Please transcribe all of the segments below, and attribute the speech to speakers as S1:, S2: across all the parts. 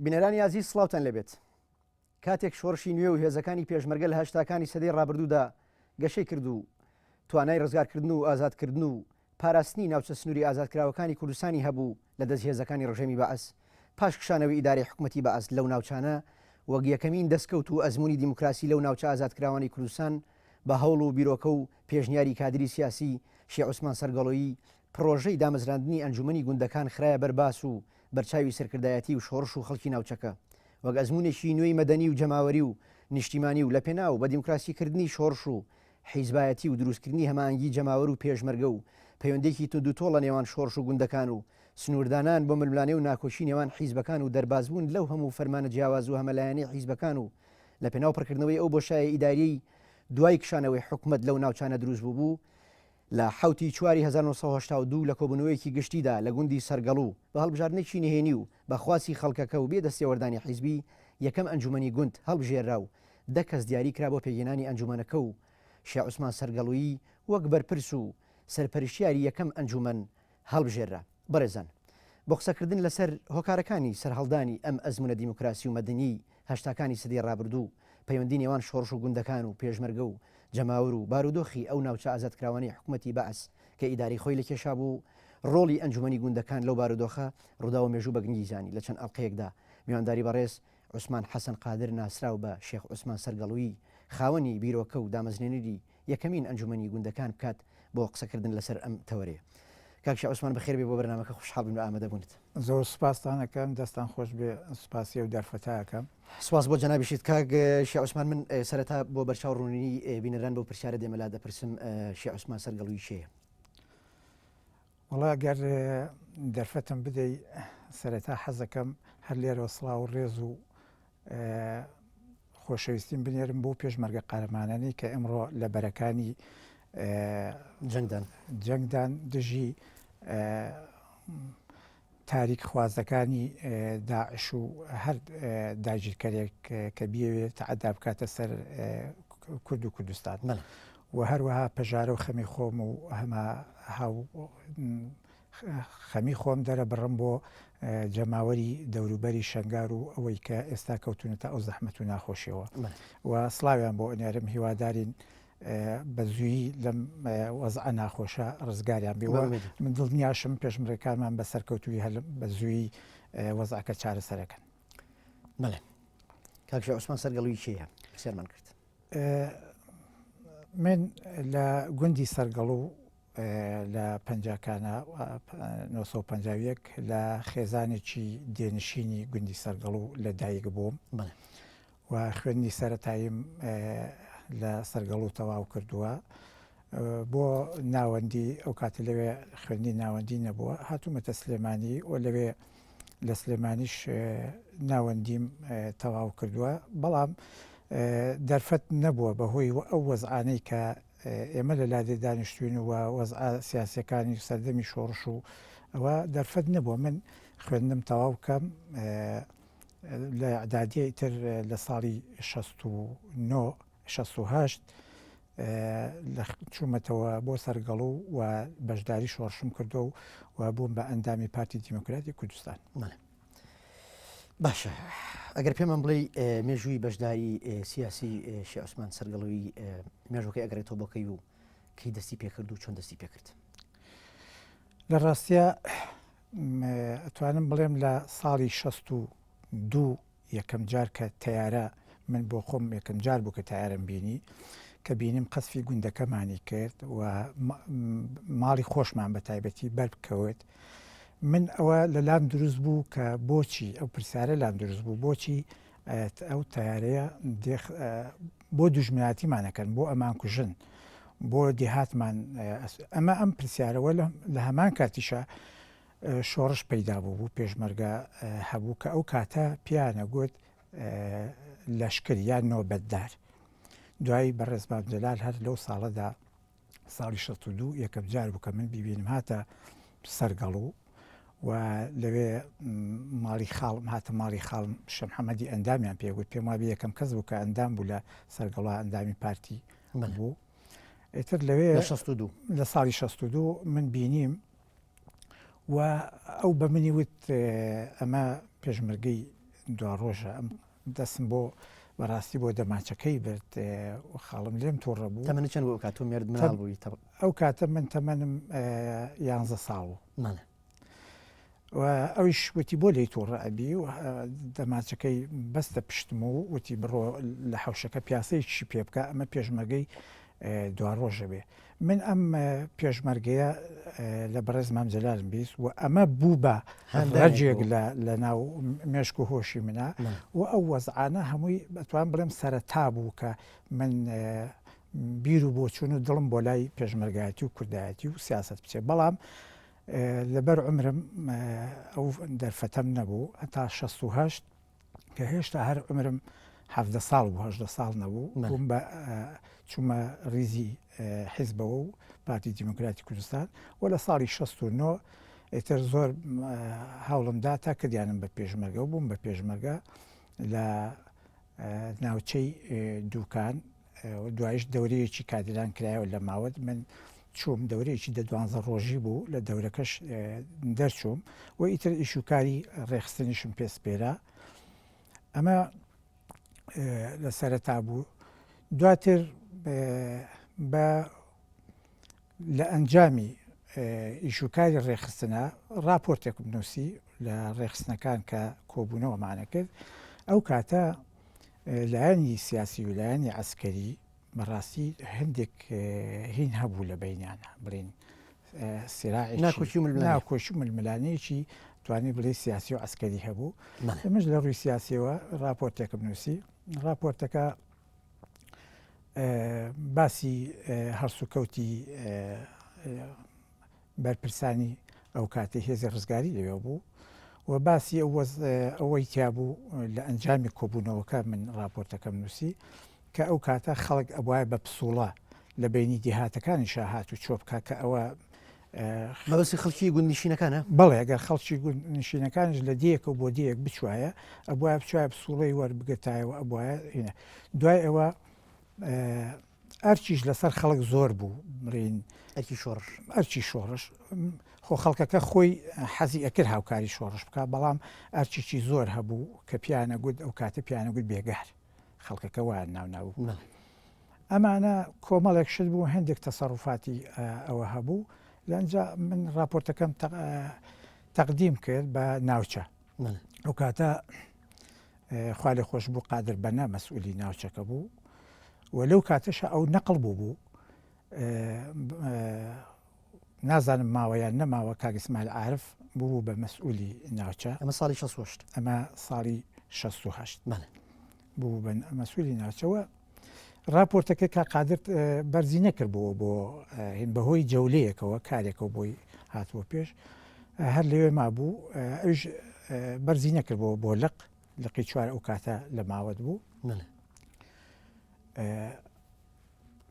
S1: بینەرانی عزیز سڵاوتان لەبێت. کاتێک شۆڕشی نوێ و هێزەکانی پێشمەرگە لە هەشتاکانی سەدەی ڕابردوودا گەشەی کرد و توانای ڕزگارکردن و ئازادکردن و پاراستنی ناوچە سنووری ئازادکراوەکانی کوردستانی هەبوو لە دەست هێزەکانی ڕژێمی بەعەس پاش کشانەوەی ئیداری حکوومەتی بەعەس لەو ناوچانە وەک یەکەمین دەستکەوت و ئەزموونی دیموکراسی لەو ناوچە ئازادکراوانی کوردستان بە هەوڵ و بیرۆکە و پێشنیاری کادری سیاسی شێخ عوسمان سەرگەڵۆیی پرۆژەی دامەزراندنی ئەنجومەنی گوندەکان خرایە بەرباس و بەرچاوی سەرکردایەتی و شۆڕش و خەڵکی ناوچەکە وەک ئەزمونێکی نوێی مەدەنی و جەماوەری و نیشتیمانی و لە پێناو بە دیموکراسیکردنی شۆڕش و حیزبایەتی و دروستکردنی هەمانگی جەماوەر و پێشمەرگە و پەیوەندێکی تۆ لە نێوان شۆڕش و گوندەکان و سنووردانان بۆ ململانێ و ناکۆشی نێوان حیزبەکان و دەربازبوون لەو هەموو فەرمانە جیاواز و هەمەلایەنی حیزبەکان و لە پێناو پڕکردنەوەی ئەو بۆشایە ئیداریی دوای کشانەوەی حکومەت لەو ناوچانە دروست بوو لە حوتی 1982 لە کۆبوونەوەیەکی گشتیدا لە گوندی سەرگەڵوو بە هەڵبژاردنێکی نهێنی و بەخواسی خەڵکەکە و بێ دەستێوەردانی حیزبی یەکەم ئەنجومەنی گوند هەڵبژێرا و دەکەس دیاری کرا بۆ پێگەێنانی ئەنجومەنەکە و شێخ عوسمان سەرگەڵوویی وەک بەرپرس و سەرپەرشتیاری یەکەم ئەنجومەن هەڵبژێرا. بەڕێزان، بۆ قسەکردن لەسەر هۆکارەکانی سەرهەڵدانی ئەم ئەزمونە دیموکراسی و مەدەنی هەشتاکانی سەدەی ڕابردوو پەیوەندی نێوان شۆڕش و گوندەکان و پێشمەرگە و جەماوەر و بارودۆخی ئەو ناوچە ئازادکراوانی حکوومەتی بەعەس کە ئیداری خۆی لە کێشا بوو ڕۆڵی ئەنجومەنی گوندەکان لەو بارودۆخە ڕوودا و مێژوو بەگرنگی زانی لە چەند ئەڵقەیەکدا میوانداری بەڕێز عوسمان حەسەن قادر ناسراو بە شێخ عوسمان سەرگەڵووی خاوەنی بیرۆکە و دامەزرێنەری یەکەمین ئەنجومەنی گوندەکان بکات بۆ قسەکردن لەسەر ئەم تەوەرەیە. کاک شێخ عوسمان بەخێر بێ بۆ بەرنامەکە خوشحاڵ بن و ئامادە بوونت.
S2: زۆر سوپاستان دەکەم، دەستان خۆش بێ، سوپاسی و دەرفەتایەکەم.
S1: سواس بۆ جەنابیشیت کاک شێخ عوسمان. من سەرەتا بۆ بەرچاو ڕوونی بینەران بۆ پرسیارە دێمەلا دەپرسم شێخ عوسمان سەرگەڵووی شەیە؟
S2: وەڵا گەر دەرفەتم بدەی سەرەتا حەزەکەم هەر لێرەوە سڵاو و ڕێز و خۆشەویستیم بنێرم بۆ پێشمەرگە قارەمانانی کە ئەمڕۆ لە بەرەکانی جەنگدان دژی تاریک خوازەکانی داعش و هەر داگیرکەرێک کە بیەوێت تەعەدا بکاتە سەر کورد و کوردستان و هەروەها پەژارە و خەمی خۆم و هەمە خەمی خۆم دەرە بڕم بۆ جەماوەری دەوروبەری شەنگار و ئەوەی کە ئێستا کەوتونەتە ئەو زەحمەت و ناخۆشیەوە و سڵاویان بۆ ئەنێرم، هیوادارین بە زوویی لەم وەزعە ناخۆشە ڕزگاریان بێ. من دڵنیاشم پێشمەرگەکانمان بە سەرکەوتوی هەر بە زوویی وەزعەکە چارەسەرەکەن.
S1: بەڵێ کاک شێخ عوسمان سەرگەڵووی کێیە؟ پرسیارمان کرد.
S2: من لە گوندی سەرگەڵوو لە پەنجاکانە 1950 لە خێزانێکی دێنشینی گوندی سەرگەڵوو لە دایک بووم و خوێندنی سەرەتاییم لە سەرگەڵوو تەواو کردووە. بۆ ناوەندی ئەو کاتە لەوێ خوێندنی ناوەندی نەبووە، هاتوومەتە سلێمانی و لەوێ لە سلێمانیش ناوەندیم تەواو کردووە، بەڵام دەرفەت نەبووە بەهۆی ئەو وەزعانەی کە ئێمە لە لادێ دانیشتوین و وەزعە سیاسیەکانی سەردەمی شۆڕش و ئەوە دەرفەت نەبووە. من خوێندنم تەواو بکەم لە ئەعدادیە ئیتر لە ساڵی 68 چوومەتەوە بۆ سەرگەڵوو و بەشداری شۆڕشم کردو و بووم بە ئەندامی پارتی دیموکراتی کوردستان.
S1: باشە، ئەگەر پێمان بڵێ مێژووی بەشداری سیاسی شێخ عوسمان سەرگەڵووی مێژوەکەی ئەگەڕێتەوە بۆکەی و کەی دەستی پێکرد و چۆن دەستی پێکرد؟
S2: لە ڕاستیە ئەتوانم بڵێم لە ساڵی 62 یەکەم جار کە تەیارە من بۆ خۆم یەکەم جار بوو کە تەیارم بینی کە بینیم قەسفی گوندەکەمانی کرد و ماڵی خۆشمان بە تایبەتی بەربکەوێت. من ئەوە لە لام دروست بوو کە بۆچی ئەو پرسیارە لام دروست بوو، بۆچی ئەو تەیارەیە بۆ دوژمناتیمانەکەن، بۆ ئەمان کوژن، بۆ دێهاتمان. ئەمە ئەم پرسیارەوە لە هەمان کاتیشە شۆڕش پەیدا بوو پێشمەرگە هەبوو کە ئەو کاتە پیانە گوت لەشکر یان نۆبەتدار. دوایی بەڕێز بابجەلال هەر لەو ساڵەدا ساڵی 62 یەکەم جار بوو کە من بیبینم هاتە سەرگەڵوو و لەوێ ماڵی خاڵم هاتە ماڵی خاڵم شەمحەمەدی ئەندامیان پێگوت، پێم وابێ یەکەم کەس بوو کە ئەندام بوو لە سەرگەڵا ئەندامی پارتی بوو. ئێتر لەوێ لە ساڵی 62 من بینیم و ئەو بە منی وت ئەمە پێشمەرگەی دو ڕۆژە ئەم دەستم بۆ بەڕاستی بۆ دەماچەکەی برد خاڵم لێم تۆڕە بوو
S1: تەمەنی چەند بۆ کات تۆ مێرد مناڵ بووی
S2: ئەو کاتە من تەمەنم 11 ساڵ بوو و ئەویش وتی بۆ لی تۆڕە ئەبی و دەماچەکەی بەستە پشتم و وتی بڕۆ لە حوشەکە پیاسەیەکی پێ بکە ئەمە پێشمەرگەی دو ڕۆژە بێ من ئەم پێشمەرگەیە لە بەڕێز مام جەلالم بیست و ئەمە بوو بە ڕەجێک لە ناو مێشک و هۆشی منە و ئەو وەزعانە هەمووی بەتوان بڵێم سەرەتا بوو کە من بیر و بۆچوون و دڵم بۆ لای پێشمەرگایەتی و کوردایەتی و سیاست بچێت بەڵام لەبەر عمرم ئەو دەرفەتەم نەبوو هەتا 68 کە هێشتا هەر عمرم 17 ساڵ بوو 18 ساڵ نەبوو بووم بە چوومە ریزی حیزبەوە و پارتی دیموکراتی کوردستان و لە ساڵی 69 ئێتر زۆر هەوڵمدا تا کردیانم بە پێشمەرگە و بووم بە پێشمەرگە لە ناوچەی دووکان دوایش دەورەیەکی کادران کرایەوە لە ماوەت من چووم دەورەیەکی 12 ڕۆژی بوو لە دەورەکەش دەرچووم و ئیتر ئیشوکاری ڕێخستنیشم پێسپێرە ئەمە لە سەرەتا بوو دواتر بە لە ئەنجامی ئیشوکاری ڕێخستنە راپۆرتێکم نووسی لە ڕێخستنەکان کە کۆبوونەوەمانە کرد ئەو کاتە لایەنی سیاسی و لایەنی عسکەری بەڕاستی هەندێک هین هەبوو لە بینیانە بڵین سراعی ناکۆشی ململانەیەکی توانی بڵێ سیاسی و عسکەری هەبوو ئەمەش لە ڕووی سیاسیەوە راپۆرتێکم نووسی راپۆرتەکە باسی هەرسوکەوتی بەرپرسانی ئەو کاتی هێزی ڕزگاری لەوێ بوو و باسی ئەوەی تیابوو لە ئەنجامی کۆبوونەوەکە من راپۆرتەکەم نووسی کە ئەو کاتە خەڵک ئەوایە بە پسوڵە لە بینی دیهاتەکانی شاهات و چۆبکە کە ئەوە
S1: مەبەستی خەڵکی گوندنشینەکانە
S2: بەڵێ ئەگەر خەڵکی گوندنشینەکانش لە دیەکە بۆ دیەک بچوایە ئەبواە بچوایە پسوڵەی وەربگرتایەوە ئەبواە هینە دوای ئەوە ئەرچیش لەسەر خەڵک زۆر بوو مرین ئەرچی شۆڕش خۆ خەڵکەکە خۆی حەزی ئەکرد هاوکاری شۆڕش بکە بەڵام ئەرچیی زۆر هەبوو کە پیانە گوت ئەو کاتە پیانە گوت بێگار خەڵکەکە وایە ناوناو ئەمانە کۆمەڵێک شت بوو هەندێک تەسەڕوفاتی ئەوە هەبوو لەنجا من راپۆرتەکەم تەقدیم کرد بە ناوچە ئەو کاتە خوا لێ خۆش بوو قادر بەنا مەسئولی ناوچەکە بوو و لەو کاتەشە ئەو نەقڵ بوو نازانم ماوەیان نەماوە کاگسمال عارف بوو بە مەسئولی ناوچە
S1: ئەمە ساڵی 68
S2: ئەمە ساڵی 68 بوو بە مەسئولی ناوچەوە راپۆرتەکە کا قادر بەرزی نەکردبووە بۆ هین بەهۆی جەولەیەکەوە کارێکەوە بۆی هاتووە پێش هەر لەوێ مابوو ئەوش بەرزی نەکردبەوە بۆ لقی چوار ئەو کاتە لە ماوەت بوو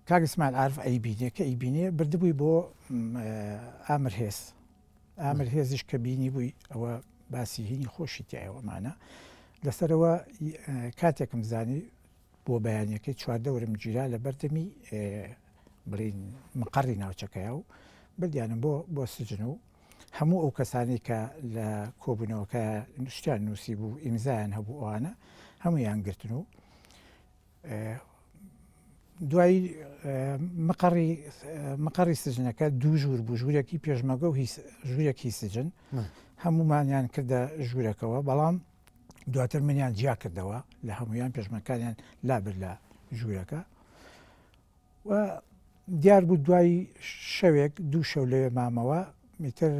S2: کاگسمان عارف ئەیبینێ کە ئەیبینێ بردبووی بۆ ئامر هێز ئامر هێزیش کە بینی بووی ئەوە باسی هینی خۆشی تایەوەمانە لەسەرەوە کاتێکم زانی بۆ بەیانەکەی چواردە ورم گیرا لە بەردەمی بڵین مقڕی ناوچەکەیە و بردیانم بۆ سجن و هەموو ئەو کەسانی کە لە کۆبوونەوەکە شتیان نووسی بوو ئیمزایان هەبوو ئەوانە هەمویان گرتن و دوایی مقڕی سجنەکە دوو ژوور بوو ژوورێکی پێشمەگە و ژوورێکی سجن هەمومانیان کردە ژوورەکەەوە بەڵام دواتر منیان جیا کردەوە لە هەمویان پێشمەکانیان لابر لە ژوورەکە و دیار بوو دوای شەوێک دوو شەو لەوێ مامەوە میتر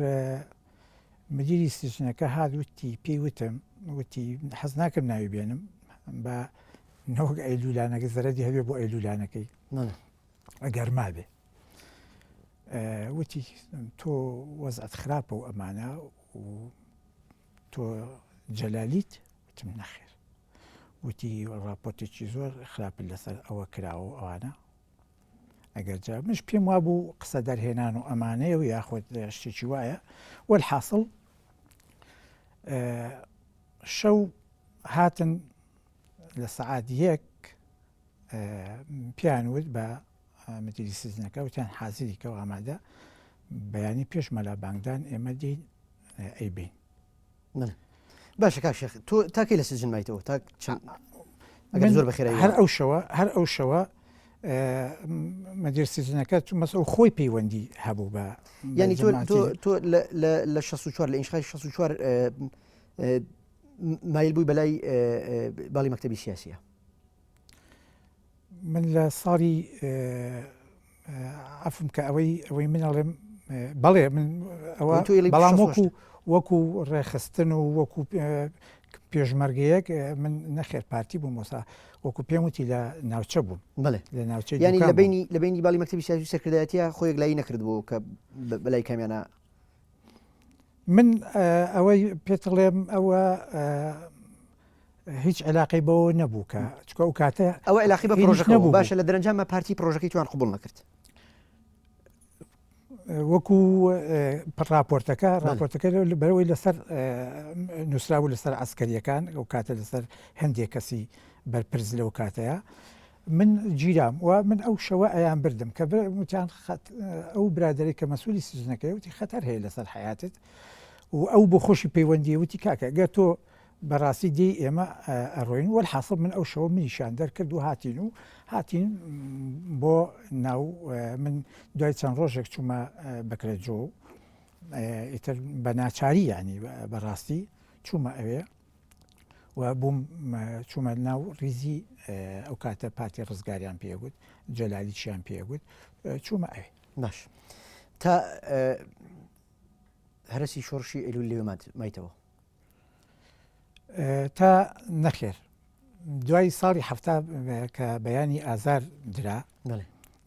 S2: مدیری سجنەکە هاتوتی پێی وتم وتی حەز ناکەم ناوی بێنم بە نەوەک ئەیلولانەکە زەرەدی هەبێ بۆ ئەیلولانەکەی ئەگەر مابێ وتی تۆ وەزعت خراپە و ئەمانە و تۆ جەلالیت وتم نەخێر وتی ڕاپۆرتێکی زۆر خراپە لەسەر ئەوە کراوە ئەوانە ئەگەر جا مش پێم وابوو قسە دەرهێنان و ئەمانەیە و یاخۆت شتێکی وایە وەلحاصڵ شەو هاتن لە سەعات یەک پیانوت بە مدیری سجنەکە وتیان حازریکە و ئامادە بەیانی پێش مەلا بانگدان ئێمە دین ئەیبین
S1: باشە کاکشێخ تۆ تاکەی لە سجن مایتەوە تا ئەگەر زۆر بەخێرایی
S2: هەر ئەو شەوە مەدیر سجنەکە مەس ئەو خۆی پەیوەندی هەبوو بە
S1: ینی تۆ لە 64 لە ئینشای 64 مایل بووی بەلای باڵی مەکتەبی سیاسیە.
S2: من لە ساڵی ئەفم کە ئەوەی منەڵێم بەڵێ من ئەوە بەڵام وەکو ڕێخستن و وەکو پێشمەرگەیەک من نەخێر پارتی بووم وەسا وەکو پێم وتی لە ناوچە بووم
S1: بڵێ
S2: لە ناوچە
S1: ینی لە بینی باڵی مەکتەبی سیاسی سەرکردایەتیە خۆیەک لای نەکردبوو کە بەلای کامیانە
S2: من ئەوەی پێتڵێم ئەوە هیچ علاقی بەوە نەبوو کە چکە ئەو کاتە
S1: ئەوە علاقی بە پرۆژەکە نەبوو باشە لە دەرەنجامە پارتی پرۆژەکەی توان قبول نەکرد
S2: وەکو راپۆرتەکە بەرەوەی لەسەر نووسراوە لەسەر عسکەریەکان ئەو کاتە لەسەر هەندێک کەسی بەرپرس لەو کاتەیە من گیرام و من ئەو شەوە ئەیان بردم کە وتیان ئەو برادری کە مەسئولی سجنەکەی وتی خەتەر هەیە لەسەر حیاتت و ئەو بۆ خۆشی پەیوەندی وتی کاکە گەر تۆ بەڕاستی دی ئێمە ئەڕۆین وەحاصل من ئەو شەوە منیشان دەرکرد و هاتین بۆ ناو من دوای چەند ڕۆژێک چوومە بەکرێجۆ ئیتر بە ناچاری ینی بەڕاستی چوومە ئەوێ و بووم چوومە ناو ریزی ئەو کاتە پارتی ڕزگاریان پێگوت جەلالیچیان پێگوت چوومە ئەوێ
S1: باش تا هەرسی شۆڕشی ئەیلول لێوێ مایتەوە
S2: تا نەخێر دوای ساڵی هەفتا کە بەیانی ئازار درا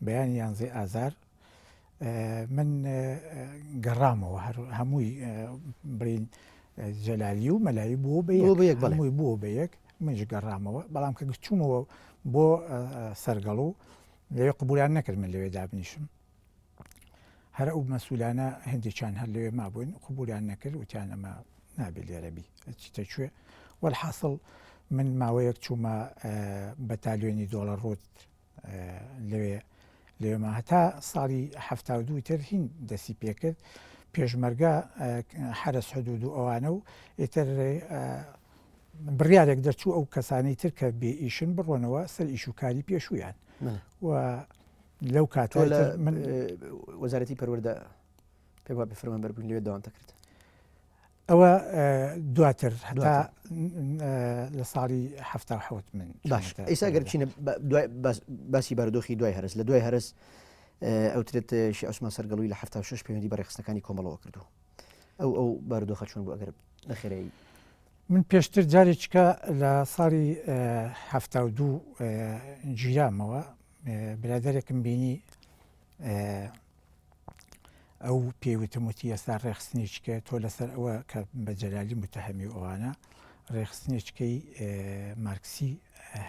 S2: بەیانی یانزەی ئازار من گەڕامەوە هەمووی برین جەلالی و مەلایی بووە بەمووی بووە بە یەک منش گەڕامەوە بەڵام کە چوومەوە بۆ سەرگەڵ و لەوێ قبولیان نەکرد من لەوێ دابنیشم هەر ئەو مەسئولانە هەندێکیان هەر لەوێ مابووین قبولیان نەکرد وتیان ئەمە نابێت لێرەبی چیتە کوێ وەحاصل من ماوەیەک چوومە بەتالیۆنی دۆڵە ڕۆت لەوێمە هەتا ساڵی هەفتاودوو تر هین دەسی پێکرد پێشمەرگە حرس حدود و ئەوانە و ئێتر بڕیارێک دەرچوو ئەو کەسانی تر کە بێ ئیشن بڕۆنەوە سەر ئیشوکاری پێشویان و لەو کاتۆ
S1: من وەزارەتی پەروەردە پێ وا بفرمان بەربوون لێوێ داوام دەکرێت
S2: ئەوە دواتر هەتا لە ساڵی هەفتاحەوت من
S1: باش ئێستا گەر بچینە باسی بارودۆخی دوای هەرس لە دوای هەرس ئەوترێت شی عوسمان سەرگەڵووی لە 76 پەیوەندی بە ڕێخستەکانی کۆمەڵەوە کردو ئەو بارودۆخە چۆن بوو ئەگەر نەخێرایی
S2: من پێشتر جارێککە لە ساڵی 72 گیرامەوە برادێکم بینی ئەو پێوتم وتی ئێستا ڕێخستنیچکە تۆ لەسەر ئەوە کە بە جەلالی متەهەمی و ئەوانە ڕێخستنیچکەی مارکسی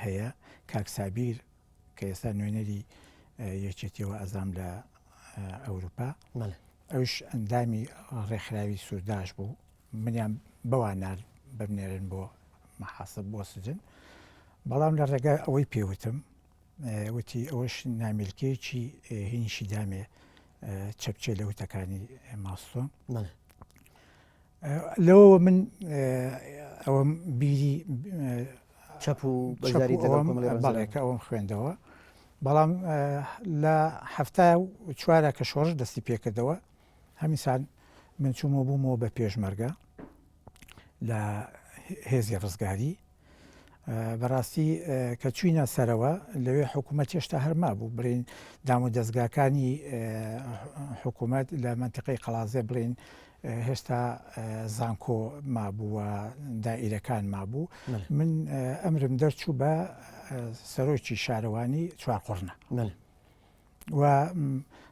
S2: هەیە کاکسابیر کە ئێستا نوێنەری یەکێتیەوە ئەزام لە ئەوروپا ئەوش ئەندامی ڕێکخراوی سووداش بوو منیان بەوانار ببنێرن بۆ مەحاسب بۆ سجن بەڵام لە ڕێگا ئەوەی پێوتم وتی ئەوەش نامیلکەیەکی هینیشی دامێ چەپچێ لە وتەکانی ماستۆن لەوە من ئەوە بیری
S1: چەپ و بەڵێکە
S2: ئەوم خوێندەوە بەڵام لە هەفتە چوارە کە شۆڕش دەستی پێکردەوە هەمیسان من چوومە بوومەوە بە پێشمەرگە لە هێزی ڕزگاری بەڕاستی کە چوینە سەرەوە لەوێ حکوومەت هێشتا هەرما بوو برین دام و دەستگاکانی حکوومەت لە منتیقی قەڵازێ بڵین هێشتا زانکۆ مابووە دائیرەکان مابوو من ئەمرم دەرچوو بە سەرۆکی شارەوانی چوارقڕنە و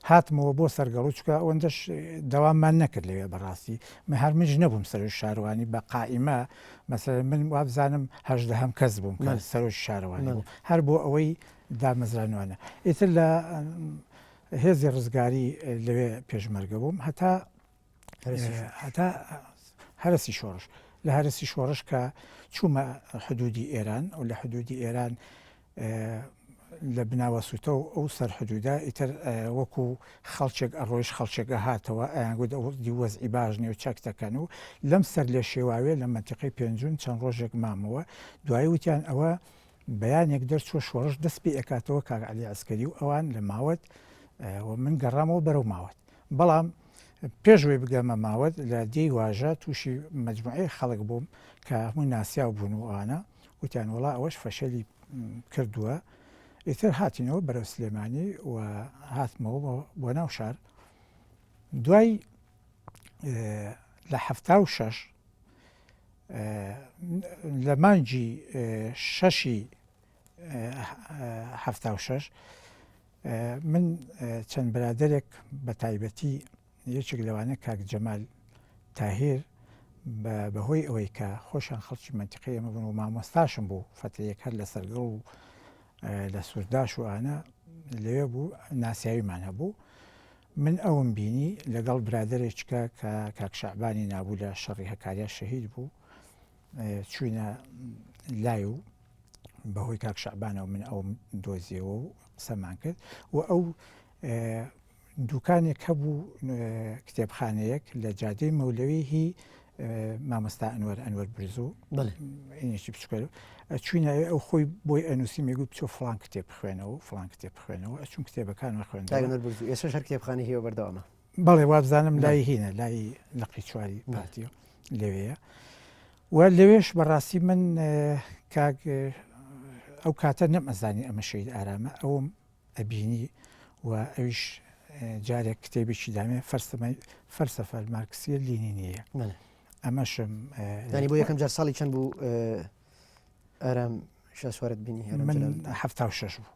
S2: هاتمەوە بۆ سەرگەڵ چکە ئەوەندەش دەواممان نەکرد لەوێ بەڕاستی من هەر منج نەبووم سەرۆک شارەوانی بە قائیمە مەسەڵەن من وابزانم هەژدەهەم کەس بووم کە سەرۆک شارەوانی بوو هەر بۆ ئەوەی دامەزرانوانە ئیتر لە هێزی ڕزگاری لەوێ پێشمەرگە بووم هەتا هەرسی شۆڕش لە هەرسی شۆڕش کە چوومە حدودی ئێران و لە حدودی ئێران لە بناوەسووتە و ئەو سەرحدودا ئیتر وەکو خەڵچێک ئەڕۆیش خەڵچێکە هاتەوە ئەیانگوت ئەوی وەزئی باشنی و چەک دەکەن و لەم سەر لێ شێواوێ لە منتیقی پێنجون چەند ڕۆژێک مامەوە دوایی وتیان ئەوە بەیانێک دەرچوە شۆڕش دەست پێ ئەکاتەوە کاک عەلی عەسکەری و ئەوان لە ماوەت من گەڕامەوە بەرەو ماوەت بەڵام پێشوەی بگەمە ماوەت لە دێی واژە تووشی مەجموعەی خەڵک بووم کە هەموو ناسیاو بوون و ئەوانە وتیان وڵا ئەوەش فەشەلی کردووە ئیتر هاتینەوە بەرەو سلێمانی و هاتمەوە بۆ ناو شار دوای لە 76 لە مانگی 6 76 من چەند برادێک بە تایبەتی یەکێک لەوانە کاک جەمال تاهیر بەهۆی ئەوەی کە خۆشیان خەڵکی منتیقی ئەمە بوون و مامۆستاشم بوو فترەیەک هەر لە سەرگەڵ و لە سوورداش و ئانە لەوێ بوو ناسیاویمان هەبوو من ئەوم بینی لەگەڵ برادێکە کە کاک شەعبانی نابوو لە شەڕی هەکاریا شەهید بوو چوینە لای و بەهۆی کاک شەعبانەوە من ئەوم دۆزیەوە و قسەمان کرد و ئەو دوکانێک هەبوو کتێبخانەیەک لە جادەی مەولەوی هی مامۆستا ئەنوەر برزوو ئینێکی بچکۆل چوینە ئەو خۆی بۆی ئەنووسی مێگوت بچۆ فڵان کتێب بخوێنەوە و فڵان کتێب بخوێنەوە ئەچون کتێبەکانمان خوێندەوە
S1: ئێستا هەر کتێبخانەی هەیە بەردەوامە
S2: بەڵێ وابزانم لای هینە لای لەقی چواری پاتیۆ لەوەیە و لەوێش بەڕاستی من کاک ئەو کاتە نەمەزانی ئەمە شەید ئارامە ئەوم ئەبینی و ئەویش جارێک کتێبێکی دامێ فەرسەفە مارکسیە لینینیە ئەمەشم
S1: ینی بۆ یەکەم جار ساڵی چەند بوو ئارام شاسوارت بینی
S2: من 76 بوو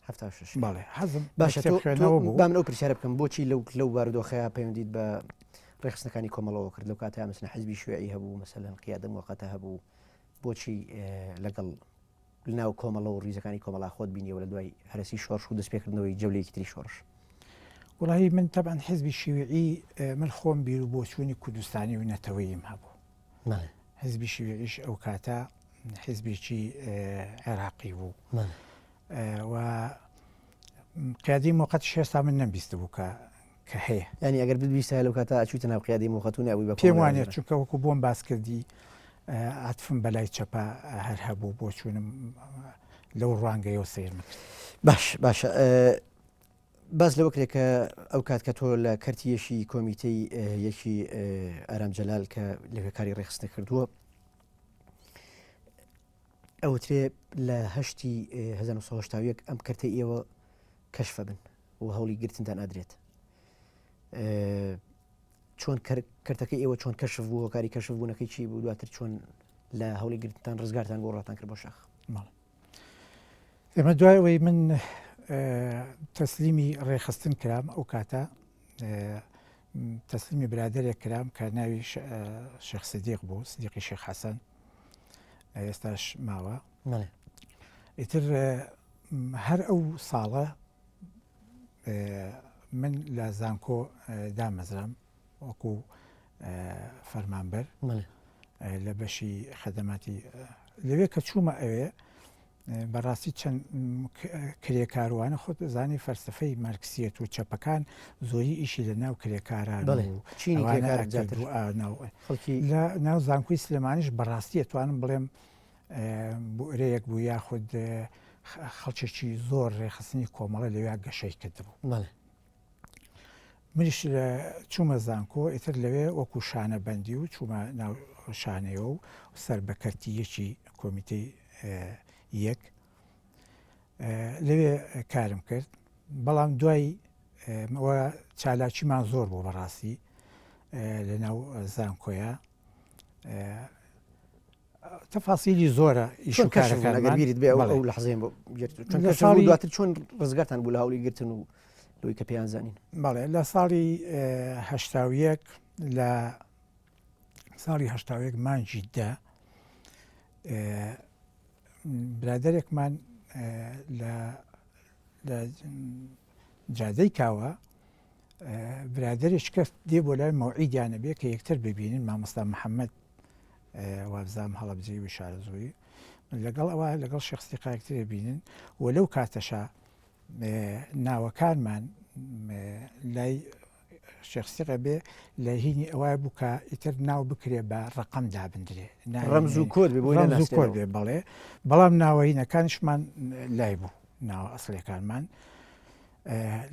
S1: 76
S2: باڵێ حەزم
S1: باشەوە بوو بام ئەو پرسیارە بکەم بۆچی لەو بارودۆخەیە پەیوەندیت بە ڕێخستەکانی کۆمەڵەوە کرد لەو کاتە مەسەن حیزبی شیوعی هەبوو مەسەلەن قیادە موقەتە هەبوو بۆچی لەگەڵ ناو کۆمەڵە و ڕیزەکانی کۆمەڵا خۆت بینیەوە لە دوای هەرسی شۆڕش و دەستپێکردنەوەی جەولەیەکی تری شۆڕش
S2: وڵی من تەبەن حیزبی شیوعی من خۆم بیر و بۆچوونی کوردستانی و نەتەوەیم هەبوو حیزبی شیوعیش ئەو کاتە حیزبێکی عێراقی بوو و قیادی موقەت شێستا من نەمبیست بوو کە هەیە
S1: ینی ئەگەر ببیستە لەو کاتە ئەچوتە ناو قیادی موقەتونی ئەوی بە
S2: پێم وانێت چونکە وەکو بۆم باس کردی عاتفم بەلای چەپە هەر هەبوو بۆ چوونم لەو ڕوانگەیەوە سیرم کرد
S1: باشە باز لەوە کرێت کە ئەو کات کە تۆ لە کەرتیەشی کۆمیتەی یەکی ئارام جەلال کە لەوێکاری ڕێخستە کردووە ئەوترێ لە هەشتی 1970 ئەم کەرتەی ئێوە کەشفە بن و هەوڵی گرتنتان ئادرێت چۆن کەرتەکەی ئێوە چۆن کەشف بوو هۆکاری کەشف بوونەکەی چی بوو دواتر چۆن لە هەوڵی گرتنتان ڕزگارتان بۆ ڕاتان کرد بۆ شەخ
S2: ئێمە دوایەوەی من تەسلیمی ڕێخستن کرام ئەو کاتە تەسلیمی برادێک کرام کە ناوی شێخ سیدیق بوو سیدیقی شێخ حەسەن ئێستاش ماوە ئیتر هەر ئەو ساڵە من لە زانکۆ دامەزرام وەکو فەرمانبەر لە بەشی خەدەماتی لەوێ کە چوومە ئەوێ بەڕاستی چەند کرێکاروانە خۆت زانی فەرسەفەی مارکسیەت و چەپەکان زۆری ئیشی لە ناو کرێکاران لە ناو زانکۆی سلێمانیش بەڕاستی توانم بڵێم بۆرەیەک بوو یاخود خەڵکێکی زۆر ڕێخستنی کۆمەڵە لەوێ گەشەی کردبوو منیش چوومە زانکۆ ئیتر لەوێ وەکو شانە بەندی و چوومە ناو شانەیەوە و سەر بەکەرتی یەکی کۆمیتەی یەک لەوێ کارم کرد بەڵام دوای ئەوە چالاکیمان زۆر بوو بەڕاستی لە ناو زانکۆیە تەفاسیلی زۆرە
S1: ئیشکارەکانگەبیریت بێ ئەو لە حەزێن بۆ دواتر چۆن ڕزگارتان بوو لە هەوڵی گرتن و لەوەی کە پێیان زانین
S2: بەڵێ لە ساڵی هەشتاویەک لە ساڵی هەشتاویەک مانگی دا برادێکمان لە جادەی کاوە برادێک کرد دێ بۆ لای مەوعیدیانە بێ کە یەکتر ببینین مامۆستا محەممەد وابزام هەڵەبجێی و شارەزۆی لەگەڵ ئەوە لەگەڵ شخصیقایەکتر بینن و لەو کاتەشە ناوەکانمان لای شخصیقە بێ لە هینی ئەوە بوو کە ئیتر ناو بکرێ بە ڕقم دابدرێ
S1: ڕەمز و کۆد
S2: کۆد بێ بەڵێ بەڵام ناوەهینەکانشمان لای بوو ناوە ئەسڵەکانمان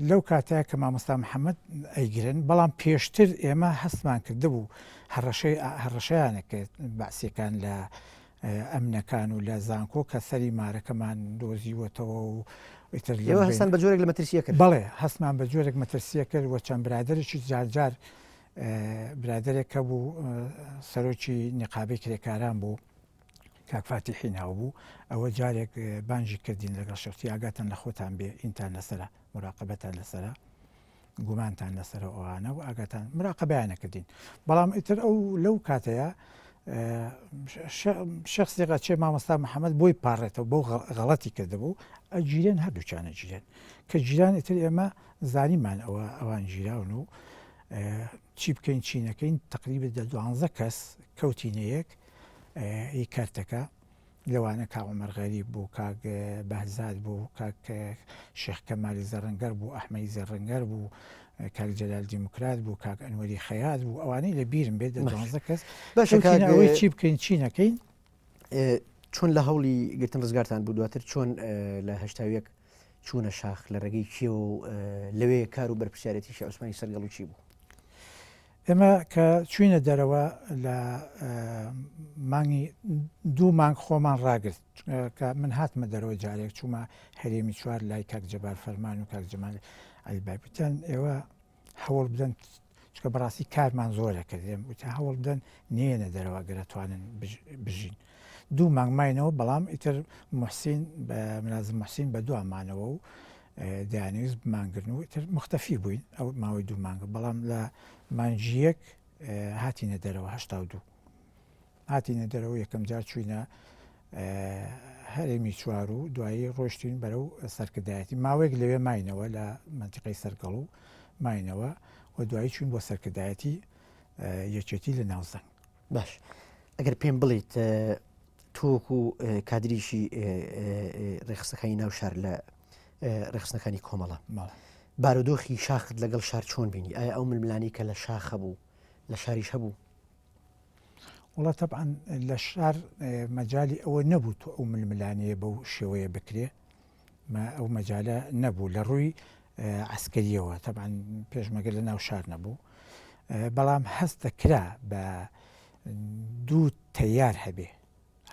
S2: لەو کاتەیە کە مامۆستا محەممەد ئەیگرن بەڵام پێشتر ئێمە هەستمان کردبوو هەڕەشەیانەکرد باسیەکان لە ئەمنەکان و لە زانکۆ کە سەری مارەکەمان دۆزیوەتەوە و
S1: هەستان بە جۆرێک لە مەترسیە کرد
S2: بەڵێ هەستمان بە جۆرێک مەترسیە کرد وە چەند برادێکی جارجار برادێکە بوو سەرۆکی نقابەی کرێکاران بوو کاکفاتی حیناوە بوو ئەوە جارێک بانجی کردین لەگەڵ شخصی ئاگاتان لە خۆتان بێ ئینتان لەسرە مراقبەتان لەسرە گومانتان لەسرە ئەوانە و ئاگاتان مراقبەیانەکردین بەڵام ئیتر ئەو لەو کاتەیە شخصێکە چێ مامۆستا محەممەد بۆی پاڕێتەوە بۆ غەڵەتی کردبوو ئەگیرێن هەردووچانە گیرێن کە گیران ئیتر ئێمە زانیمان ئەوان گیراون و چی بکەین چینەکەین تقریبا 12 کەس کەوتینەیەک هی کارتەکە لەوانە کاک عومەر غەریب بوو کاک بەهزاد بوو کاک شێخ کەمالی زەڕەنگەر بوو ئەحمەدی زەڕەنگەر بوو کاک جەلال دیموکرات بوو کاک ئەنوەری خەیات بوو ئەوانەی لە بیرم بێت 12 کەس ئەوەی چی بکەین چینەکەین
S1: چۆن لە هەوڵی گرتن ڕزگارتان بوو دواتر چۆن لە هەشتاویەک چوونە شاخ لە ڕێگەی کێ و لەوێ کار و بەرپرسیارەتی شێخ عوسمانی سەرگەڵ و چی بوو
S2: ئێمە کە چوینە دەرەوە لە مانگی 2 مانگ خۆمان ڕاگرت کە من هاتمە دەرەوە جارێک چوومە هەرێمی چوار لای کاک جەبار فەرمان و کاک جەمال ئەلیبابیتان ئێوە هەوڵ بدەن چکە بەڕاستی کارمان زۆرە کردێم وتە هەوڵ بدەن نێنە دەرەوە گەرەتوانن بژین 2 مانگ ماینەوە بەڵام ئیتر محسین بە منازم محسین بە دوامانەوە و دایانویست بمانگرن و ئیتر مختەفی بووین ئەو ماوەی 2 مانگە بەڵام لە مانجیەک هاتینە دەرەوە 82 هاتینە دەرەوە یەکەم جار چوینە هەرێمی چوار و دوایی ڕۆشتین بەرەو سەرکردایەتی ماوەیەک لەوێ ماینەوە لە منتیقەی سەرگەڵ و ماینەوە و دوایی چوین بۆ سەرکردایەتی یەکێتی لە ناوزەنگ
S1: باش ئەگەر پێم بڵیت تۆکو کادریشی ڕێخستەکانی ناو شار لە ڕێخستنەکانی کۆمەڵە بارودۆخی شاخت لەگەڵ شار چۆن بینی ئایا ئەو ململانی کە لە شاخە بوو لە شاریش هەبوو
S2: وڵە طبعا لە شار مەجای ئەوە نەبوو تو ئەو ململانەیە بەو شێوەیە بکرێ ئەو مەجالە نەبوو لە ڕووی عسکەریەوە طبعا پێشمەگە لە ناو شار نەبوو بەڵام هەستەکرا بە 2 تەیار هەبێ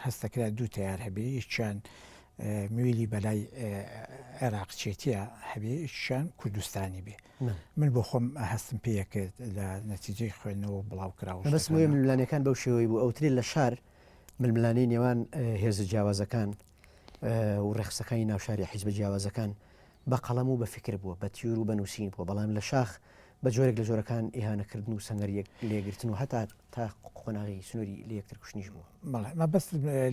S2: هەستەکرا 2 تەیار هەبێ یەکیان میویلی بەلای عێراقچێتیە هەبێ یەکیان کوردستانی بێ من بۆ خۆم هەستم پێیەکرد لە نەتیجەی خوێندنەوە بڵاو کراوە
S1: بەس ململانەکان بەو شێوەی بوو ئەوترێ لە شار ململانەی نێوان هێزە جیاوازەکان و ڕێخستەکانی ناوشاری حیزبە جیاوازەکان بە قەڵەم و بە فکر بووە بە تیور و بە نووسین بووە بەڵام لە شاخ بە جۆرێک لە جۆرەکان ئیهانەکردن و سەنگەر لێگرتن و هەتا تا قۆناغی سنووری لە یەکتر کوشتنیش بووە
S2: مە بەس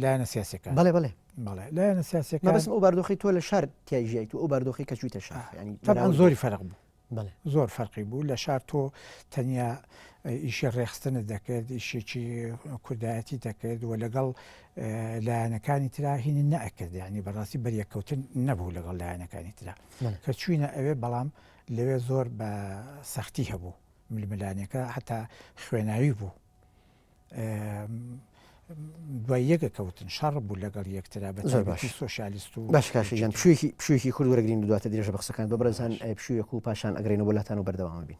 S2: لایەنە سیاسەکان
S1: بەڵێ بەڵێ
S2: بەڵێ لایەنە سیاسەکان
S1: بەس ئەو باردۆخی تۆ لە شار تیاژیایت و ئەو باردۆخی کە چوویتە شاخ ینی
S2: طبعا زۆری فەرق بوو
S1: بەڵێ
S2: زۆر فەرقی بوو لە شار تۆ تەنیا ئیشی ڕێخستنت دەکرد ئیشێکی کوردایەتی دەکرد و لەگەڵ لایەنەکانی ترا هینی نەئەکرد ینی بەڕاستی بەریەکەوتن نەبوو لەگەڵ لایەنەکانی ترا کە چوینە ئەوێ بەڵام لەوێ زۆر بە سەختی هەبوو ململانەکە حتا خوێناوی بوو دوای یەکە کەوتن شەڕ بوو لەگەڵ یەکترا بە سۆشیالیست و
S1: باش کاشیان پشوویەکی کوورد وەرەگرین دواتە درێژە بە قسەکان بە بەرەزان پشوویەک و پاشان ئەگرێنەوە وڵاتان و بەردەوام بین